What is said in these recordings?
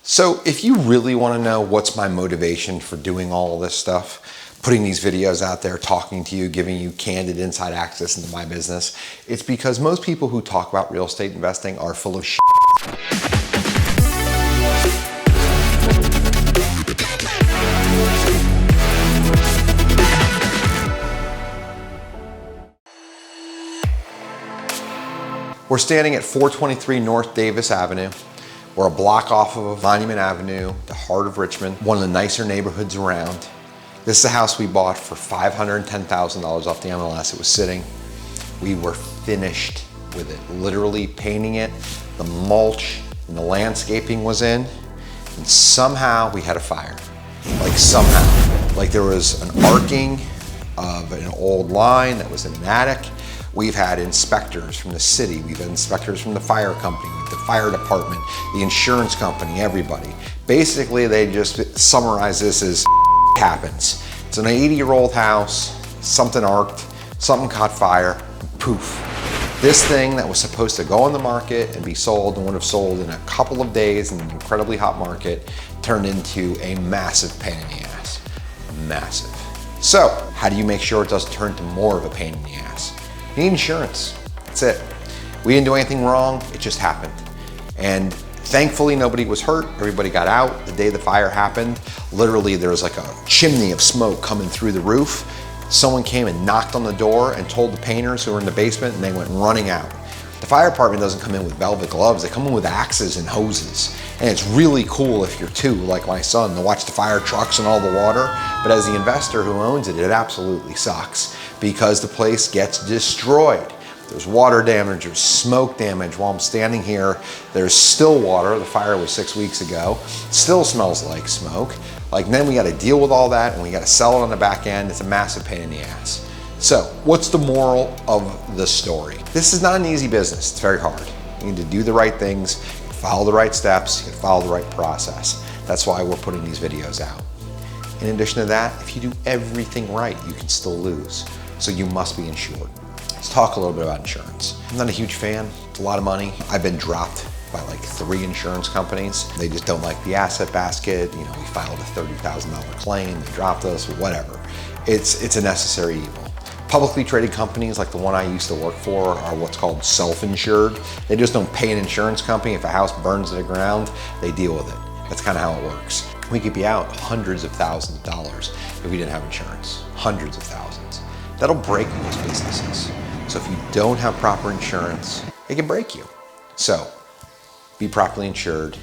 So if you really want to know what's my motivation for doing all of this stuff, putting these videos out there, talking to you, giving you candid inside access into my business, it's because most people who talk about real estate investing are full of shit. We're standing at 423 North Davis Avenue. We're a block off of Monument Avenue, the heart of Richmond, one of the nicer neighborhoods around. This is a house we bought for $510,000 off the MLS. It was sitting. We were finished with it, literally painting it. The mulch and the landscaping was in, and somehow we had a fire. Like somehow. Like there was an arcing of an old line that was in an attic. We've had inspectors from the city, we've had inspectors from the fire company, the fire department, the insurance company, everybody. Basically, they just summarize this as happens. It's an 80-year-old house, something arced, something caught fire, poof. This thing that was supposed to go on the market and be sold and would have sold in a couple of days in an incredibly hot market turned into a massive pain in the ass. Massive. So, how do you make sure it doesn't turn into more of a pain in the ass? You need insurance, that's it. We didn't do anything wrong, it just happened. And thankfully nobody was hurt, everybody got out. The day the fire happened, literally there was like a chimney of smoke coming through the roof. Someone came and knocked on the door and told the painters who were in the basement, and they went running out. The fire department doesn't come in with velvet gloves, they come in with axes and hoses. And it's really cool if you're two, like my son, to watch the fire trucks and all the water. But as the investor who owns it, it absolutely sucks because the place gets destroyed. There's water damage, there's smoke damage. While I'm standing here, there's still water. The fire was 6 weeks ago. Still smells like smoke. Like then we got to deal with all that and we got to sell it on the back end. It's a massive pain in the ass. So what's the moral of the story? This is not an easy business. It's very hard. You need to do the right things, follow the right steps, follow the right process. That's why we're putting these videos out. In addition to that, if you do everything right, you can still lose. So you must be insured. Let's talk a little bit about insurance. I'm not a huge fan. It's a lot of money. I've been dropped by like 3 insurance companies. They just don't like the asset basket. You know, we filed a $30,000 claim, they dropped us, whatever. It's a necessary evil. Publicly traded companies like the one I used to work for are what's called self-insured. They just don't pay an insurance company. If a house burns to the ground, they deal with it. That's kind of how it works. We could be out hundreds of thousands of dollars if we didn't have insurance. Hundreds of thousands. That'll break most businesses. So if you don't have proper insurance, it can break you. So be properly insured,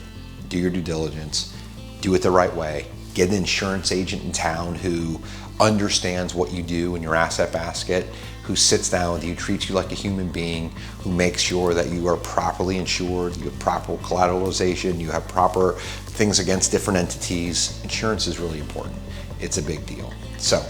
do your due diligence, do it the right way, get an insurance agent in town who understands what you do in your asset basket, who sits down with you, treats you like a human being, who makes sure that you are properly insured, you have proper collateralization, you have proper things against different entities. Insurance is really important. It's a big deal. So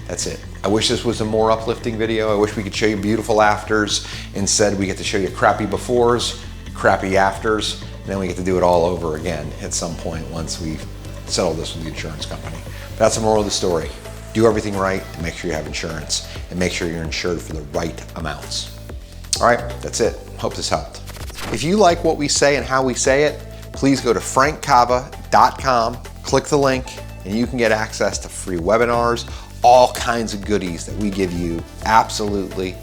that's it. I wish this was a more uplifting video. I wish we could show you beautiful afters. Instead, we get to show you crappy befores, crappy afters, and then we get to do it all over again at some point once we've settled this with the insurance company. That's the moral of the story. Do everything right and make sure you have insurance and make sure you're insured for the right amounts. All right, that's it. Hope this helped. If you like what we say and how we say it, please go to frankcava.com, click the link, and you can get access to free webinars, all kinds of goodies that we give you absolutely